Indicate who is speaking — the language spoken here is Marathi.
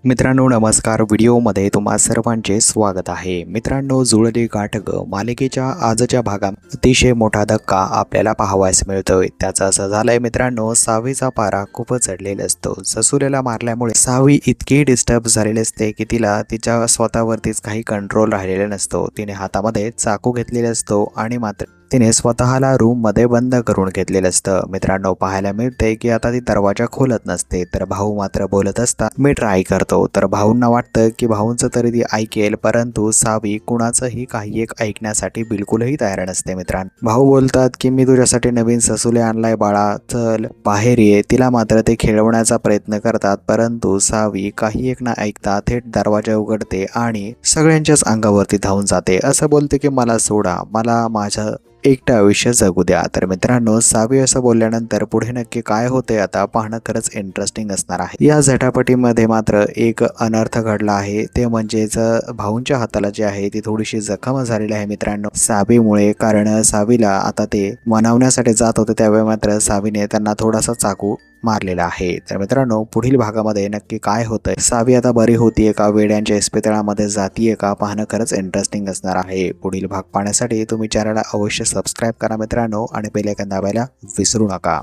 Speaker 1: मित्रांनो नमस्कार. व्हिडिओमध्ये तुम्हा सर्वांचे स्वागत आहे. मित्रांनो जुळली गाठ ग मालिकेच्या आजच्या भागात अतिशय मोठा धक्का आपल्याला पाहावयास मिळतोय. त्याचं असं झालंय मित्रांनो, सावीचा पारा खूपच चढलेला असतो. ससुलेला मारल्यामुळे सावी इतकी डिस्टर्ब झालेली असते की तिला तिच्या स्वतःवरतीच काही कंट्रोल राहिलेला नसतो. तिने हातामध्ये चाकू घेतलेला असतो आणि मात्र तिने स्वतःला रूममध्ये बंद करून घेतलेलं असतं. मित्रांनो पाहायला मिळते की आता ती दरवाजा खोलत नसते, तर भाऊ मात्र बोलत असतात मी ट्राय करतो. तर भाऊंना वाटतं की भाऊंचं तरी ती ऐकेल, परंतु सावी कुणाचंही काही एक ऐकण्यासाठी बिलकुलही तयार नसते. मित्रांनो भाऊ बोलतात की मी तुझ्यासाठी नवीन ससुले आणलाय बाळा, चल बाहेर ये. तिला मात्र ते खेळवण्याचा प्रयत्न करतात, परंतु सावी काही एक न ऐकता थेट दरवाजा उघडते आणि सगळ्यांच्याच अंगावरती धावून जाते. असं बोलते की मला सोडा, मला माझं एकटं आयुष्य जगू द्या. तर मित्रांनो सावी असं बोलल्यानंतर पुढे नक्की काय होते आता पाहणं खरंच इंटरेस्टिंग असणार आहे. या झटापटीमध्ये मात्र एक अनर्थ घडला आहे, ते म्हणजेच भाऊंच्या हाताला जे आहे ती थोडीशी जखम झालेली आहे मित्रांनो सावीमुळे. कारण सावीला आता ते मनवण्यासाठी जात होते त्यावेळी मात्र सावीने त्यांना थोडासा चाकू मारलेला आहे. तर मित्रांनो पुढील भागामध्ये नक्की काय होतंय, सावी आता बरी होतीये का, वेड्यांच्या इस्पितळामध्ये जातीये का, पाहणं खरंच इंटरेस्टिंग असणार आहे. पुढील भाग पाहण्यासाठी तुम्ही चॅनलला अवश्य सबस्क्राईब करा मित्रांनो आणि बेल आयकॉन दाबायला विसरू नका.